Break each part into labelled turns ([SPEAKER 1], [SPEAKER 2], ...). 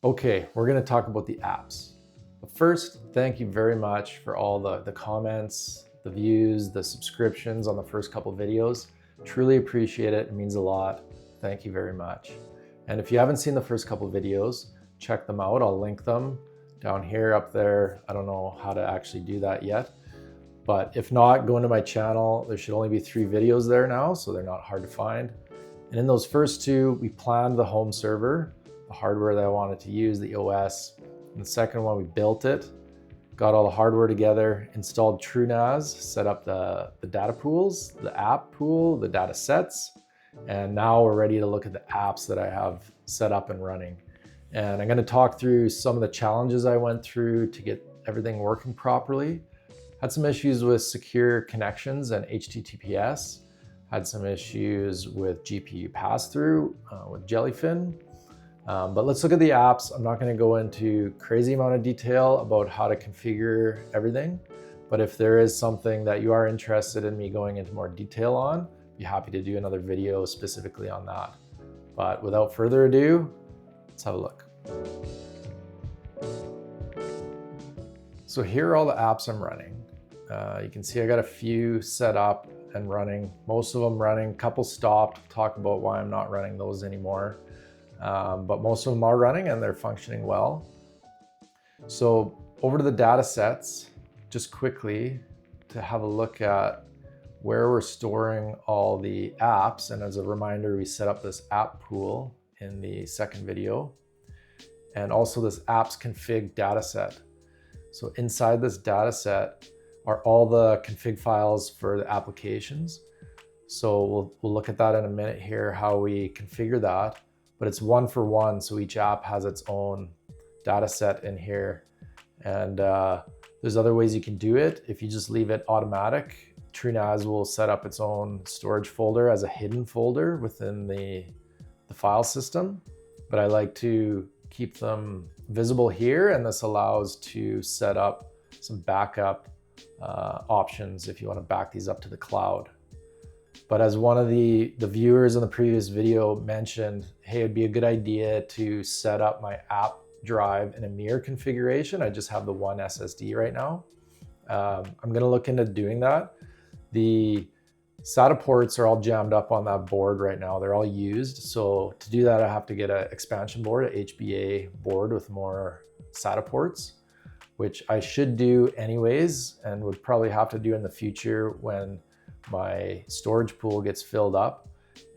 [SPEAKER 1] Okay, we're going to talk about the apps. But first, thank you very much for all the comments, the views, the subscriptions on the first couple videos. Truly appreciate it. It means a lot. Thank you very much. And if you haven't seen the first couple videos, check them out. I'll link them down here, up there. I don't know how to actually do that yet. But if not, go into my channel. There should only be 3 videos there now, so they're not hard to find. And in those first 2, we planned the home server, the hardware that I wanted to use, the OS. And the second one, we built it, got all the hardware together, installed TrueNAS, set up the data pools, the app pool, the data sets, and now we're ready to look at the apps that I have set up and running. And I'm going to talk through some of the challenges I went through to get everything working properly. Had some issues with secure connections and HTTPS. Had some issues with GPU pass-through with Jellyfin. But let's look at the apps. I'm not going to go into crazy amount of detail about how to configure everything. But if there is something that you are interested in me going into more detail on, I'd be happy to do another video specifically on that. But without further ado, let's have a look. So here are all the apps I'm running. You can see I got a few set up and running. Most of them running, a couple stopped. I'll talk about why I'm not running those anymore. But most of them are running and they're functioning well. So over to the data sets, just quickly to have a look at where we're storing all the apps. And as a reminder, we set up this app pool in the second video, and also this apps config dataset. So inside this dataset are all the config files for the applications. So we'll look at that in a minute here, how we configure that. But it's one for one, so each app has its own data set in here. And there's other ways you can do it. If you just leave it automatic, TrueNAS will set up its own storage folder as a hidden folder within the file system. But I like to keep them visible here, and this allows to set up some backup options if you want to back these up to the cloud. But as one of the viewers in the previous video mentioned, hey, it'd be a good idea to set up my app drive in a mirror configuration. I just have the one SSD right now. I'm going to look into doing that. The SATA ports are all jammed up on that board right now. They're all used. So to do that, I have to get an expansion board, an HBA board with more SATA ports, which I should do anyways, and would probably have to do in the future when my storage pool gets filled up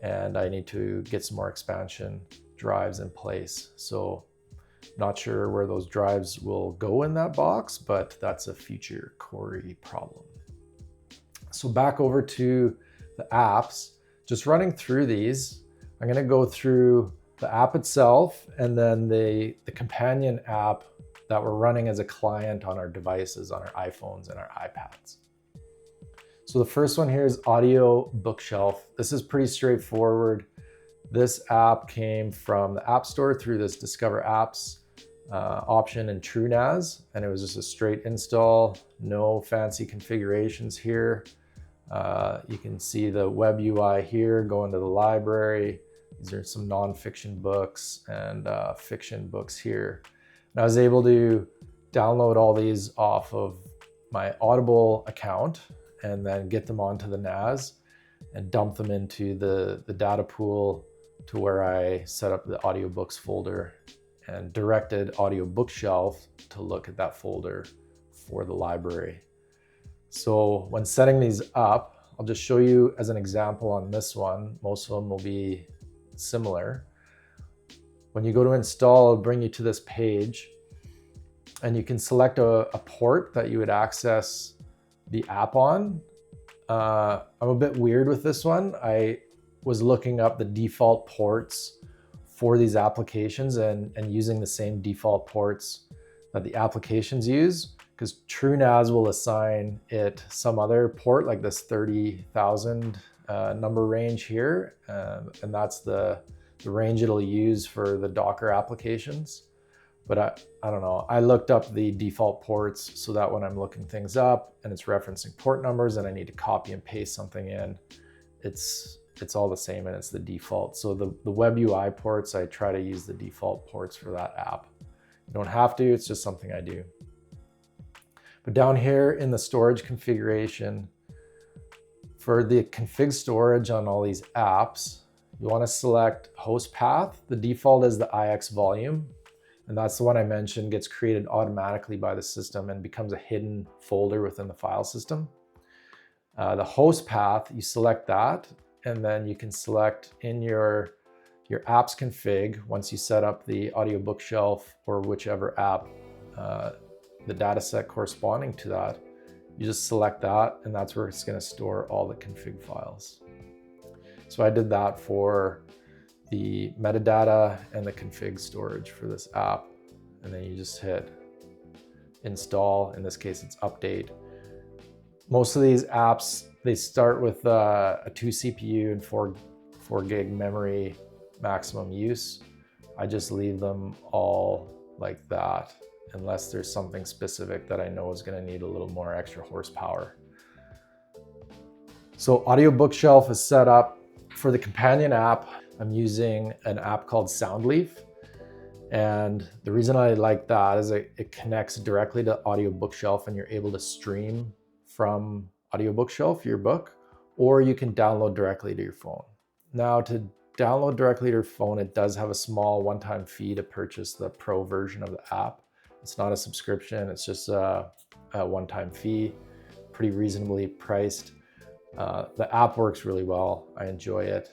[SPEAKER 1] and I need to get some more expansion drives in place. So not sure where those drives will go in that box, but that's a future Corey problem. So back over to the apps, just running through these, I'm going to go through the app itself and then the companion app that we're running as a client on our devices, on our iPhones and our iPads. So the first one here is Audiobookshelf. This is pretty straightforward. This app came from the App Store through this Discover Apps option in TrueNAS, and it was just a straight install, no fancy configurations here. You can see the WebUI here, go into the library. These are some nonfiction books and fiction books here. And I was able to download all these off of my Audible account and then get them onto the NAS and dump them into the data pool to where I set up the audiobooks folder and directed Audiobookshelf to look at that folder for the library. So when setting these up, I'll just show you as an example on this one. Most of them will be similar. When you go to install, it'll bring you to this page and you can select a port that you would access the app on. I'm a bit weird with this one. I was looking up the default ports for these applications and using the same default ports that the applications use, because TrueNAS will assign it some other port like this 30,000 number range here, and that's the range it'll use for the Docker applications. But I don't know, I looked up the default ports so that when I'm looking things up and it's referencing port numbers and I need to copy and paste something in, it's all the same and it's the default. So the WebUI ports, I try to use the default ports for that app. You don't have to, it's just something I do. But down here in the storage configuration, for the config storage on all these apps, you want to select host path. The default is the IX volume, and that's the one I mentioned gets created automatically by the system and becomes a hidden folder within the file system. The host path, you select that, and then you can select in your apps config, once you set up the Audiobookshelf or whichever app, the data set corresponding to that, you just select that, and that's where it's going to store all the config files. So I did that for the metadata and the config storage for this app, and then you just hit install. In this case, it's update. Most of these apps, they start with a 2 CPU and 4 gig memory maximum use. I just leave them all like that, unless there's something specific that I know is going to need a little more extra horsepower. So Audiobookshelf is set up. For the companion app, I'm using an app called Soundleaf. And the reason I like that is it connects directly to Audiobookshelf, and you're able to stream from Audiobookshelf your book, or you can download directly to your phone. Now, to download directly to your phone, it does have a small one-time fee to purchase the pro version of the app. It's not a subscription, it's just a one-time fee, pretty reasonably priced. The app works really well, I enjoy it.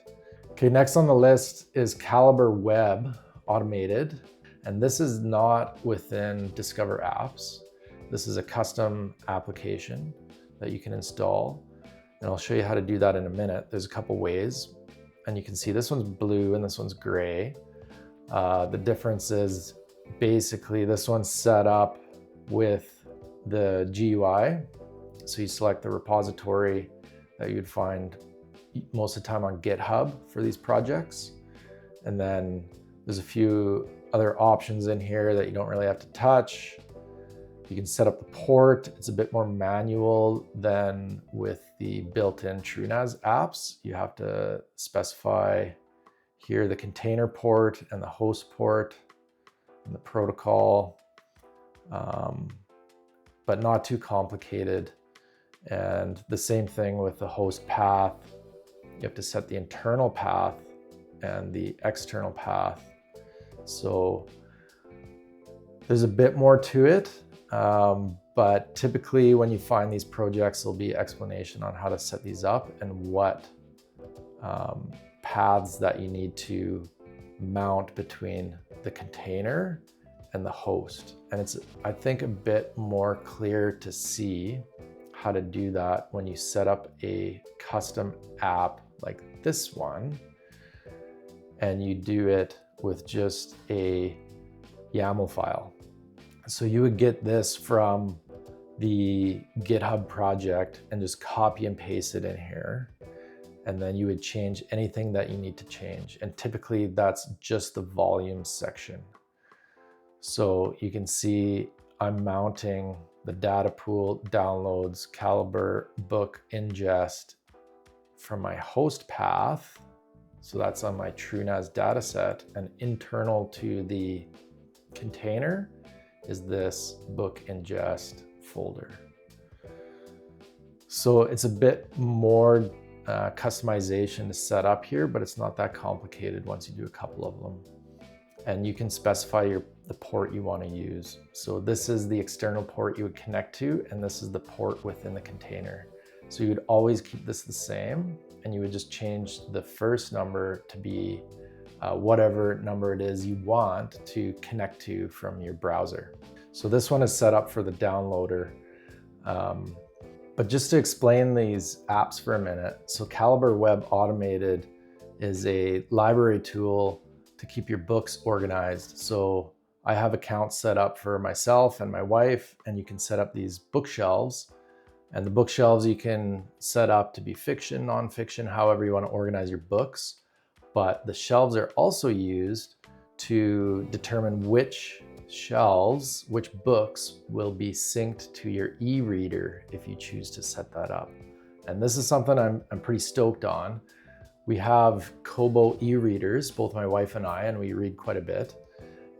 [SPEAKER 1] Okay, next on the list is Calibre-Web-Automated, and this is not within Discover Apps. This is a custom application that you can install, and I'll show you how to do that in a minute. There's a couple ways, and you can see this one's blue and this one's gray. The difference is basically this one's set up with the GUI. So you select the repository that you'd find most of the time on GitHub for these projects. And then there's a few other options in here that you don't really have to touch. You can set up the port. It's a bit more manual than with the built-in TrueNAS apps. You have to specify here the container port and the host port and the protocol, but not too complicated. And the same thing with the host path. You have to set the internal path and the external path. So there's a bit more to it, but typically when you find these projects, there'll be explanation on how to set these up and what paths that you need to mount between the container and the host. And it's, I think, a bit more clear to see how to do that when you set up a custom app like this one, and you do it with just a YAML file. So you would get this from the GitHub project and just copy and paste it in here. And then you would change anything that you need to change. And typically that's just the volume section. So you can see I'm mounting the data pool downloads Calibre book ingest from my host path. So that's on my TrueNAS dataset, and internal to the container is this book ingest folder. So it's a bit more customization to set up here, but it's not that complicated once you do a couple of them. And you can specify the port you want to use. So this is the external port you would connect to, and this is the port within the container. So you would always keep this the same, and you would just change the first number to be whatever number it is you want to connect to from your browser. So this one is set up for the downloader. But just to explain these apps for a minute, so Calibre-Web-Automated is a library tool to keep your books organized. So I have accounts set up for myself and my wife, and you can set up these bookshelves. And the bookshelves you can set up to be fiction, nonfiction, however you want to organize your books. But the shelves are also used to determine which shelves, which books will be synced to your e-reader if you choose to set that up. And this is something I'm pretty stoked on. We have Kobo e-readers, both my wife and I, and we read quite a bit.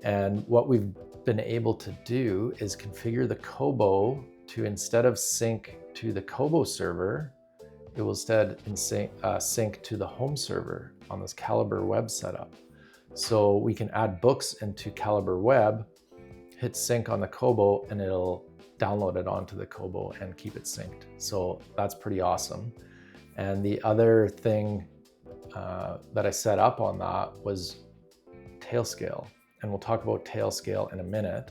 [SPEAKER 1] And what we've been able to do is configure the Kobo to, instead of sync to the Kobo server, it will instead sync to the home server on this Calibre-Web setup. So we can add books into Calibre-Web, hit sync on the Kobo, and it'll download it onto the Kobo and keep it synced. So that's pretty awesome. And the other thing that I set up on that was Tailscale. And we'll talk about Tailscale in a minute.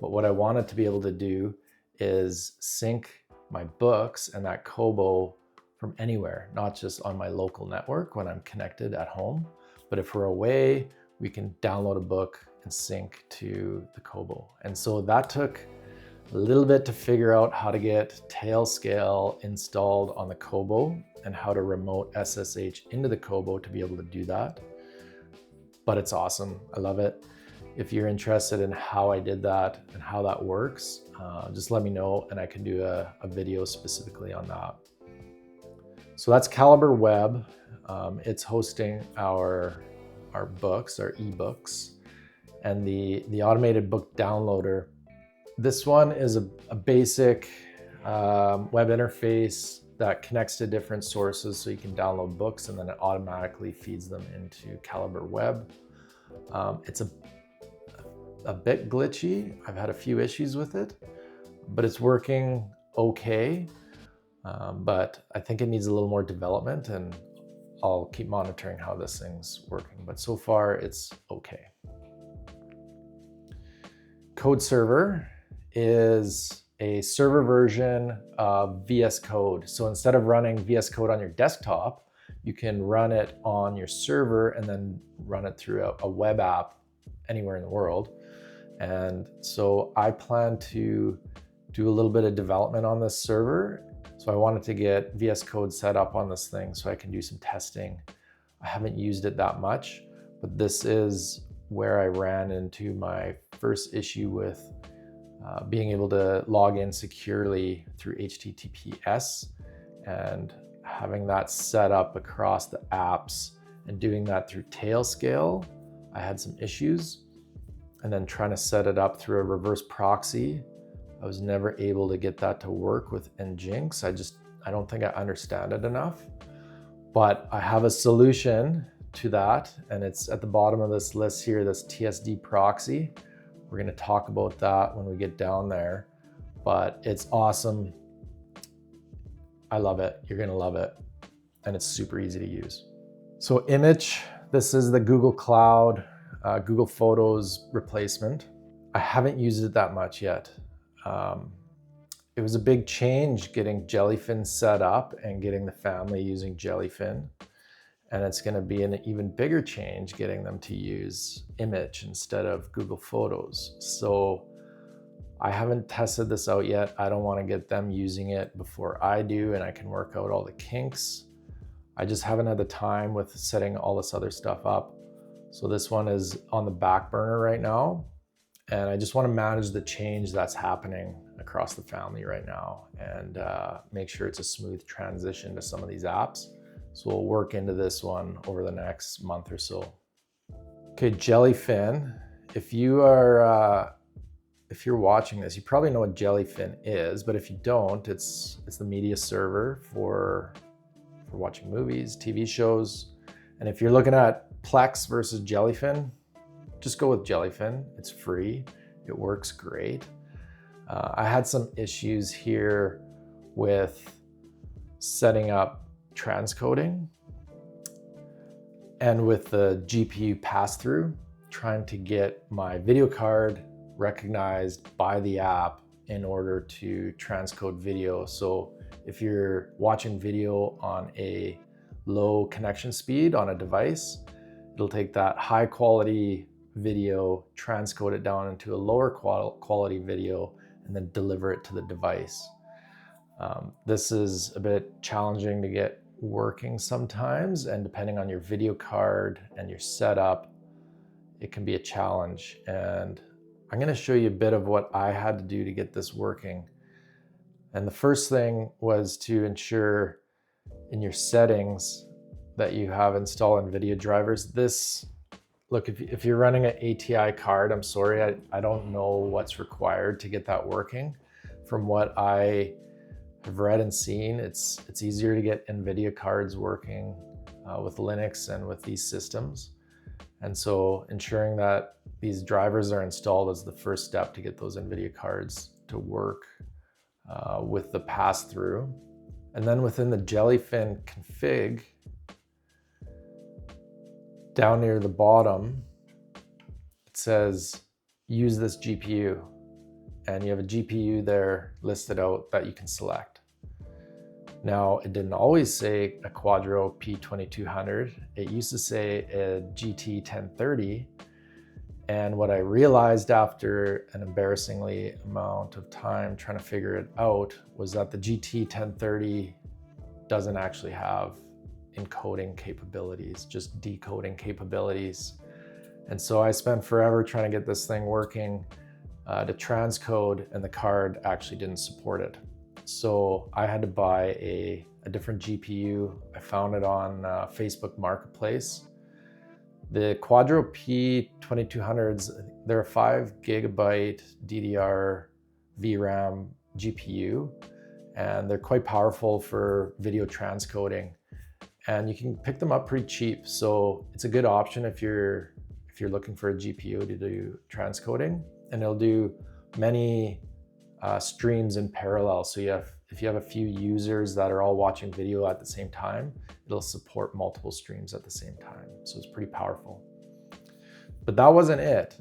[SPEAKER 1] But what I wanted to be able to do is sync my books and that Kobo from anywhere, not just on my local network when I'm connected at home, but if we're away, we can download a book and sync to the Kobo. And so that took a little bit to figure out how to get Tailscale installed on the Kobo and how to remote SSH into the Kobo to be able to do that. But it's awesome. I love it. If you're interested in how I did that and how that works, just let me know and I can do a video specifically on that. So that's Calibre-Web. It's hosting our books, our ebooks, and the automated book downloader. This one is a basic web interface that connects to different sources so you can download books and then it automatically feeds them into Calibre-Web. It's a bit glitchy. I've had a few issues with it, but it's working okay. But I think it needs a little more development and I'll keep monitoring how this thing's working. But so far it's okay. Code Server is a server version of VSCode. So instead of running VSCode on your desktop, you can run it on your server and then run it through a web app anywhere in the world. And so I plan to do a little bit of development on this server. So I wanted to get VSCode set up on this thing so I can do some testing. I haven't used it that much, but this is where I ran into my first issue with being able to log in securely through HTTPS and having that set up across the apps and doing that through Tailscale. I had some issues, and then trying to set it up through a reverse proxy. I was never able to get that to work with Nginx. I don't think I understand it enough, but I have a solution to that, and it's at the bottom of this list here, this TSD Proxy. We're going to talk about that when we get down there, but it's awesome. I love it. You're going to love it. And it's super easy to use. So Immich, this is the Google Cloud, Google Photos replacement. I haven't used it that much yet. It was a big change getting Jellyfin set up and getting the family using Jellyfin. And it's going to be an even bigger change getting them to use Immich instead of Google Photos. So I haven't tested this out yet. I don't want to get them using it before I do and I can work out all the kinks. I just haven't had the time with setting all this other stuff up. So this one is on the back burner right now. And I just want to manage the change that's happening across the family right now and make sure it's a smooth transition to some of these apps. So we'll work into this one over the next month or so. Okay, Jellyfin. If you're watching this, you probably know what Jellyfin is, but if you don't, it's the media server for watching movies, TV shows. And if you're looking at Plex versus Jellyfin, just go with Jellyfin. It's free. It works great. I had some issues here with setting up transcoding and with the GPU pass-through, trying to get my video card recognized by the app in order to transcode video. So if you're watching video on a low connection speed on a device, it'll take that high quality video, transcode it down into a lower quality video, and then deliver it to the device. This is a bit challenging to get working sometimes, and depending on your video card and your setup, it can be a challenge. And I'm going to show you a bit of what I had to do to get this working. And the first thing was to ensure in your settings that you have installed NVIDIA drivers. This look, if you're running an ATI card, I'm sorry, I don't know what's required to get that working. From what I have read and seen, it's easier to get NVIDIA cards working with Linux and with these systems. And so ensuring that these drivers are installed is the first step to get those NVIDIA cards to work with the pass-through. And then within the Jellyfin config, down near the bottom, it says use this GPU. And you have a GPU there listed out that you can select. Now, it didn't always say a Quadro P2200. It used to say a GT 1030. And what I realized after an embarrassingly amount of time trying to figure it out was that the GT 1030 doesn't actually have encoding capabilities, just decoding capabilities. And so I spent forever trying to get this thing working to transcode, and the card actually didn't support it. So I had to buy a different GPU. I found it on Facebook Marketplace. The Quadro P2200s, they're a 5 GB DDR VRAM GPU, and they're quite powerful for video transcoding. And you can pick them up pretty cheap. So it's a good option if you're looking for a GPU to do transcoding, and it'll do many streams in parallel. So if you have a few users that are all watching video at the same time, it'll support multiple streams at the same time. So it's pretty powerful. But that wasn't it.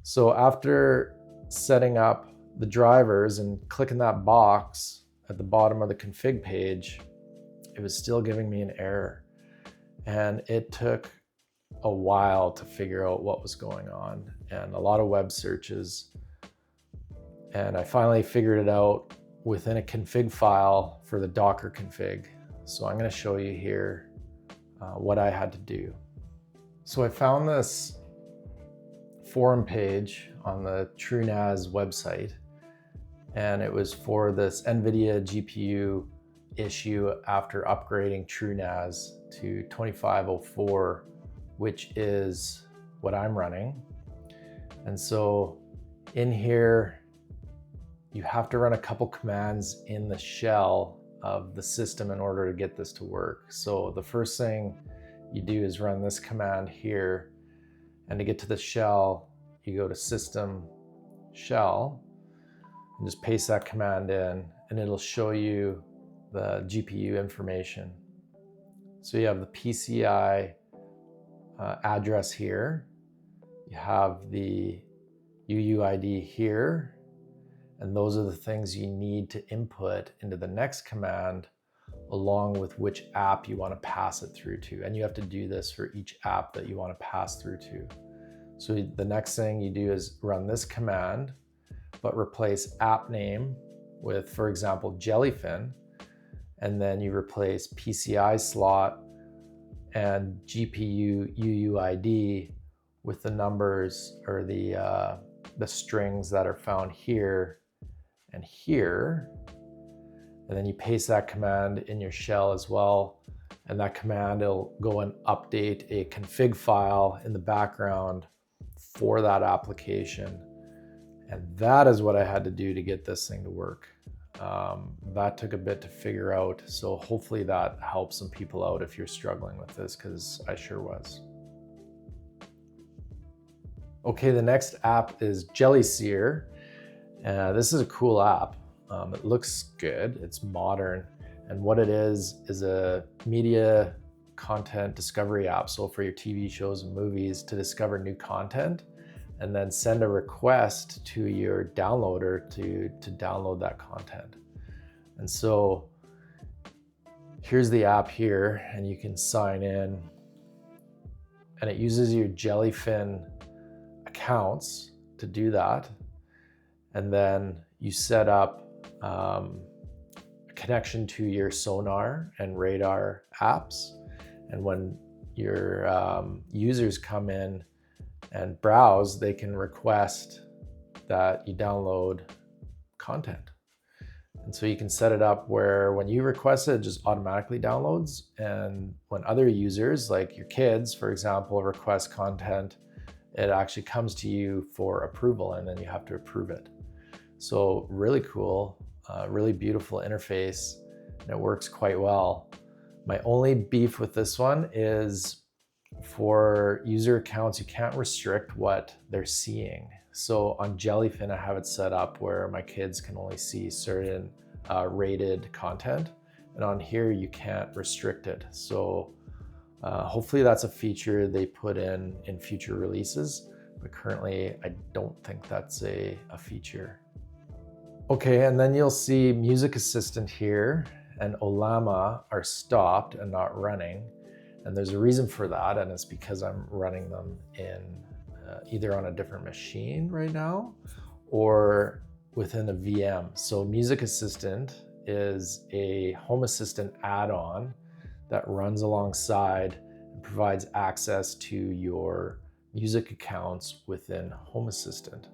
[SPEAKER 1] So after setting up the drivers and clicking that box at the bottom of the config page, it was still giving me an error. And it took a while to figure out what was going on, and a lot of web searches. And I finally figured it out within a config file for the Docker config. So I'm going to show you here what I had to do. So I found this forum page on the TrueNAS website, and it was for this NVIDIA GPU issue after upgrading TrueNAS to 2504, which is what I'm running. And so in here, you have to run a couple commands in the shell of the system in order to get this to work. So the first thing you do is run this command here, and to get to the shell, you go to system shell and just paste that command in, and it'll show you the GPU information. So you have the PCI address here, you have the UUID here, and those are the things you need to input into the next command, along with which app you want to pass it through to. And you have to do this for each app that you want to pass through to. So the next thing you do is run this command, but replace app name with, for example, Jellyfin, and then you replace PCI slot and GPU UUID with the numbers or the strings that are found here and here. And then you paste that command in your shell as well. And that command will go and update a config file in the background for that application. And that is what I had to do to get this thing to work. That took a bit to figure out. So hopefully that helps some people out if you're struggling with this, because I sure was. Okay, the next app is Jellyseerr. This is a cool app. It looks good, it's modern. And what it is a media content discovery app. So for your TV shows and movies, to discover new content and then send a request to your downloader to download that content. And so here's the app here, and you can sign in, and it uses your Jellyfin accounts to do that. And then you set up a connection to your sonar and radar apps. And when your users come in and browse, they can request that you download content. And so you can set it up where when you request it, it just automatically downloads. And when other users, like your kids, for example, request content, it actually comes to you for approval, and then you have to approve it. So really cool, really beautiful interface, and it works quite well. My only beef with this one is for user accounts, you can't restrict what they're seeing. So on Jellyfin, I have it set up where my kids can only see certain rated content, and on here you can't restrict it. So hopefully that's a feature they put in future releases, but currently I don't think that's a feature. Okay, and then you'll see Music Assistant here and Ollama are stopped and not running. And there's a reason for that, and it's because I'm running them in either on a different machine right now or within a VM. So Music Assistant is a Home Assistant add-on that runs alongside and provides access to your music accounts within Home Assistant.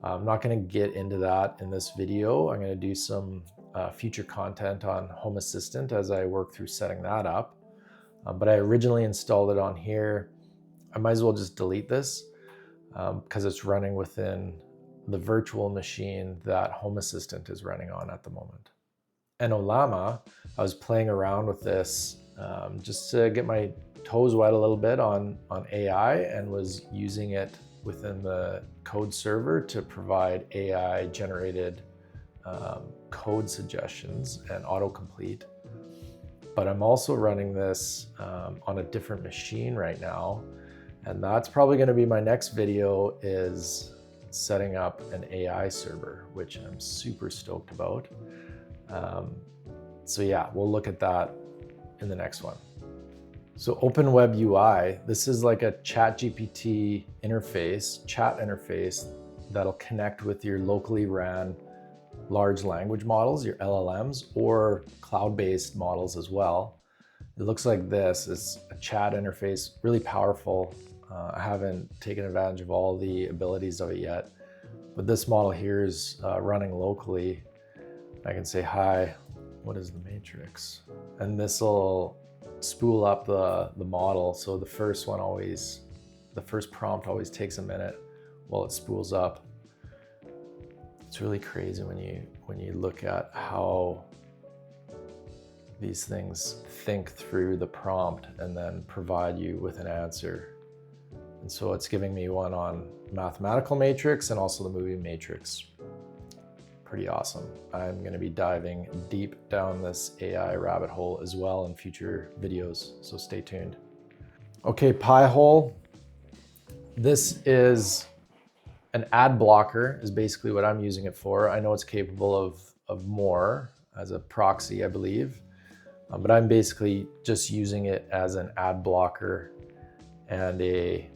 [SPEAKER 1] I'm not going to get into that in this video. I'm going to do some future content on Home Assistant as I work through setting that up. But I originally installed it on here. I might as well just delete this because it's running within the virtual machine that Home Assistant is running on at the moment. And Ollama, I was playing around with this just to get my toes wet a little bit on AI, and was using it within the code server to provide AI generated code suggestions and autocomplete. But I'm also running this on a different machine right now. And that's probably going to be my next video, is setting up an AI server, which I'm super stoked about. So yeah, we'll look at that in the next one. So WebUI, this is like a ChatGPT interface, chat interface that'll connect with your locally ran large language models, your LLMs, or cloud-based models as well. It looks like this. It's a chat interface, really powerful. I haven't taken advantage of all the abilities of it yet, but this model here is running locally. I can say, hi, what is the matrix? And this will spool up the model. So the first prompt always takes a minute while it spools up. It's really crazy when you look at how these things think through the prompt and then provide you with an answer. And so it's giving me one on mathematical matrix and also the movie Matrix. Pretty awesome. I'm going to be diving deep down this AI rabbit hole as well in future videos, so stay tuned. Okay, Pi-hole. This is an ad blocker, is basically what I'm using it for. I know it's capable of more as a proxy, I believe, but I'm basically just using it as an ad blocker and a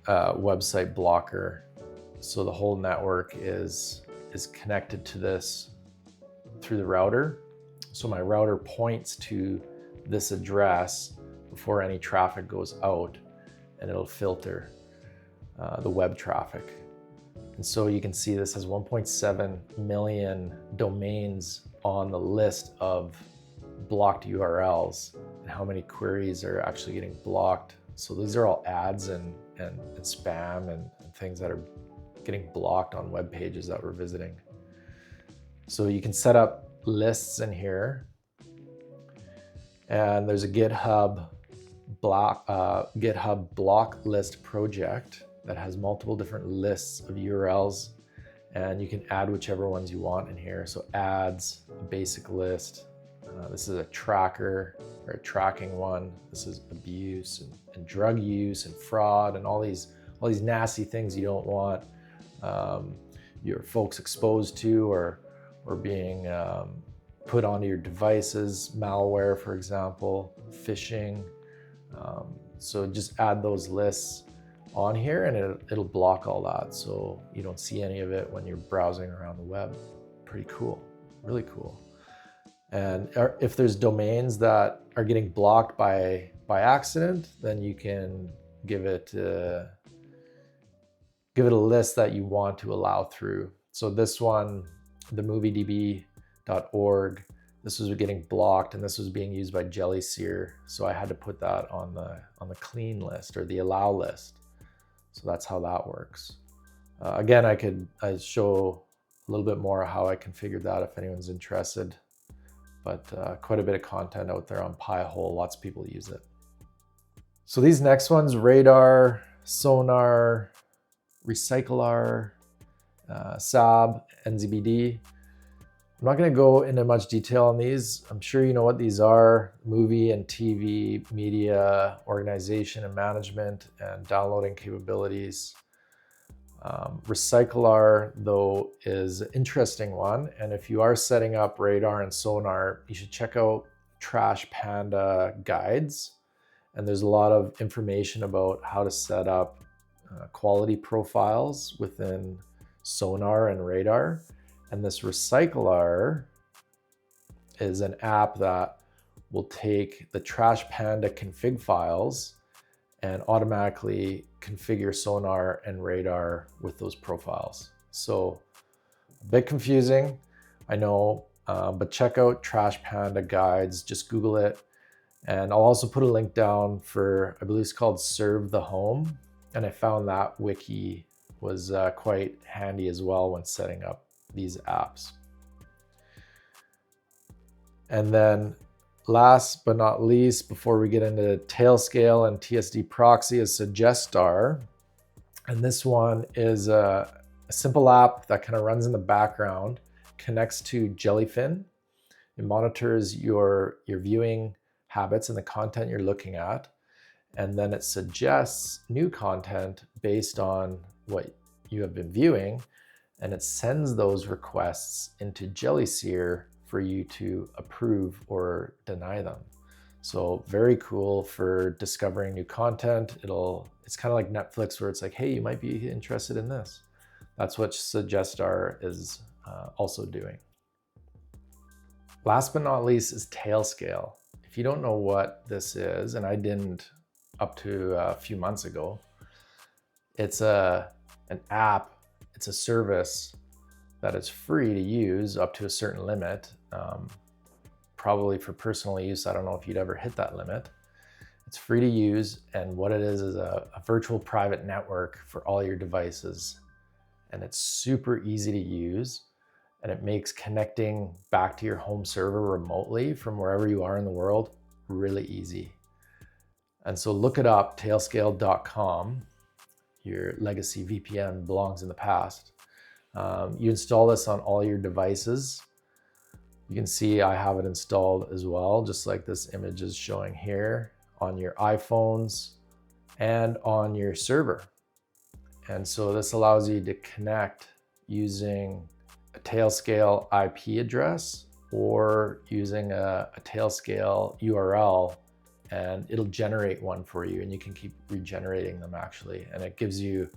[SPEAKER 1] website blocker. So the whole network is connected to this through the router. So my router points to this address before any traffic goes out, and it'll filter the web traffic. And so you can see this has 1.7 million domains on the list of blocked URLs and how many queries are actually getting blocked. So these are all ads and spam and things that are getting blocked on web pages that we're visiting. So you can set up lists in here, and there's a GitHub block list project that has multiple different lists of URLs, and you can add whichever ones you want in here. So ads, a basic list. This is a tracker or a tracking one. This is abuse and drug use and fraud and all these nasty things you don't want your folks exposed to or being put onto your devices. Malware, for example, phishing. So just add those lists on here, and it'll block all that, so you don't see any of it when you're browsing around the web. Pretty cool, really cool. And if there's domains that are getting blocked by accident, then you can give it a list that you want to allow through. So this one, the movie DB This was getting blocked, and this was being used by Jellyseerr. So I had to put that on the clean list or the allow list. So that's how that works. Again, I show a little bit more how I configured that if anyone's interested, but quite a bit of content out there on Pi-hole. Lots of people use it. So these next ones, radar, sonar, recyclar, SAB, NZBD. I'm not going to go into much detail on these. I'm sure you know what these are: movie and TV media organization and management and downloading capabilities. Recyclar, though, is an interesting one. And if you are setting up radar and sonar, you should check out Trash Panda guides. And there's a lot of information about how to set up quality profiles within sonar and radar. And this Recyclar is an app that will take the Trash Panda config files and automatically configure sonar and radar with those profiles. So a bit confusing, I know, but check out Trash Panda guides, just Google it. And I'll also put a link down for, I believe it's called Serve the Home. And I found that wiki was quite handy as well when setting up these apps. And then last but not least, before we get into Tailscale and TSD Proxy, is Suggestarr. And this one is a simple app that kind of runs in the background, connects to Jellyfin. It monitors your viewing habits and the content you're looking at. And then it suggests new content based on what you have been viewing. And it sends those requests into Jellyseerr for you to approve or deny them. So very cool for discovering new content. It's kind of like Netflix, where it's like, hey, you might be interested in this. That's what Suggestarr is also doing. Last but not least is Tailscale. If you don't know what this is, and I didn't up to a few months ago, it's an app, it's a service that is free to use up to a certain limit. Probably for personal use, I don't know if you'd ever hit that limit. It's free to use, and what it is a virtual private network for all your devices. And it's super easy to use, and it makes connecting back to your home server remotely from wherever you are in the world really easy. And so look it up, tailscale.com. Your legacy VPN belongs in the past. You install this on all your devices. You can see I have it installed as well, just like this image is showing here, on your iPhones and on your server. And so this allows you to connect using a Tailscale IP address or using a Tailscale URL, and it'll generate one for you, and you can keep regenerating them actually. And it gives you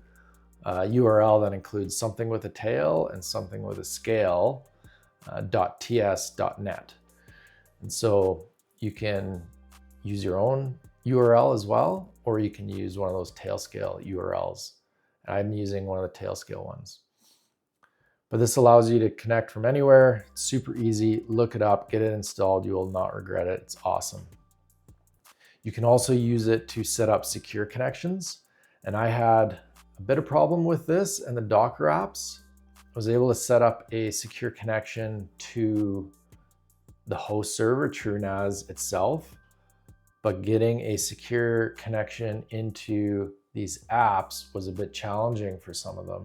[SPEAKER 1] a URL that includes something with a tail and something with a scale, .ts.net. And so you can use your own URL as well, or you can use one of those Tailscale URLs. I'm using one of the Tailscale ones. But this allows you to connect from anywhere. It's super easy. Look it up, get it installed. You will not regret it. It's awesome. You can also use it to set up secure connections. And I had a bit of problem with this and the Docker apps. I was able to set up a secure connection to the host server, TrueNAS itself, but getting a secure connection into these apps was a bit challenging for some of them.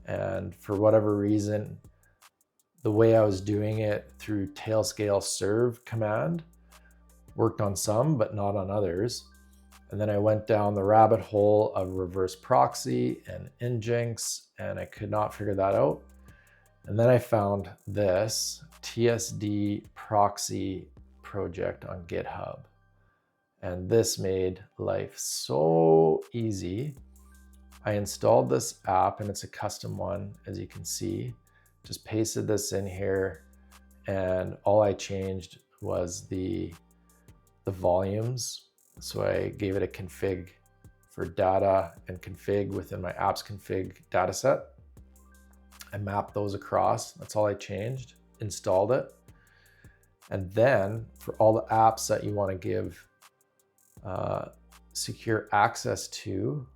[SPEAKER 1] And for whatever reason, the way I was doing it through Tailscale serve command worked on some, but not on others. And then I went down the rabbit hole of reverse proxy and Nginx, and I could not figure that out. And then I found this TSD Proxy project on GitHub. And this made life so easy. I installed this app, and it's a custom one, as you can see. Just pasted this in here, and all I changed was the volumes. So I gave it a config for data and config within my apps config dataset. I mapped those across. That's all I changed. installed it. And then for all the apps that you want to give secure access to,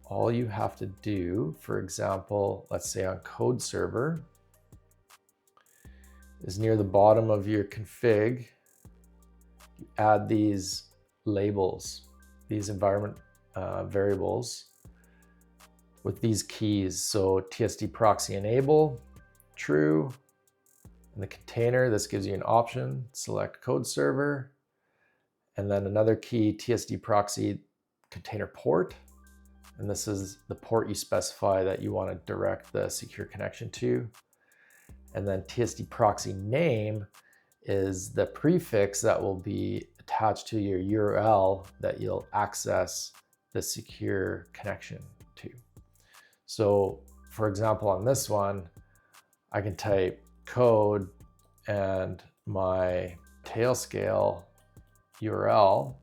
[SPEAKER 1] all you have to do, for example, let's say on code server, is near the bottom of your config, you add these labels, these environment variables with these keys. So TSD Proxy enable, true. In the container, this gives you an option, select code server, and then another key, TSD Proxy container port. And this is the port you specify that you want to direct the secure connection to. And then TSD Proxy name is the prefix that will be attached to your URL that you'll access the secure connection to. So for example, on this one, I can type code and my Tailscale URL,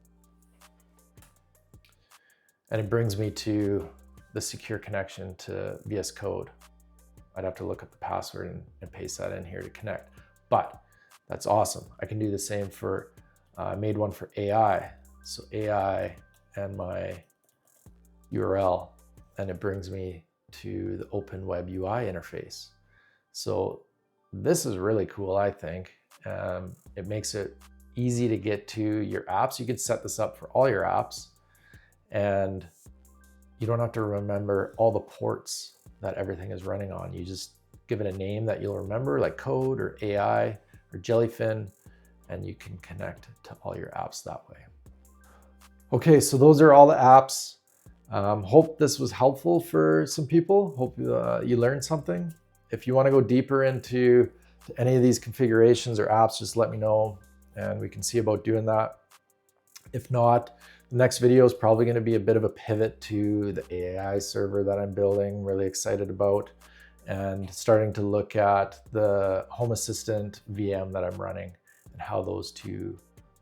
[SPEAKER 1] and it brings me to the secure connection to VSCode. I'd have to look up the password and paste that in here to connect, but that's awesome. I can do the same for, I made one for AI. So AI and my URL, and it brings me to the open WebUI interface. So this is really cool, I think. It makes it easy to get to your apps. You could set this up for all your apps, and you don't have to remember all the ports that everything is running on. You just give it a name that you'll remember, like code or AI or Jellyfin, and you can connect to all your apps that way. Okay, so those are all the apps. Hope this was helpful for some people. Hope you learned something. If you want to go deeper into any of these configurations or apps, just let me know and we can see about doing that. If not, the next video is probably going to be a bit of a pivot to the AI server that I'm building, really excited about, and starting to look at the Home Assistant VM that I'm running and how those two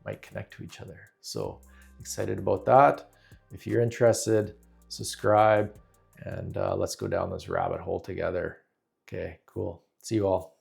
[SPEAKER 1] might connect to each other. So excited about that. If you're interested, subscribe, and let's go down this rabbit hole together. Okay, cool. See you all.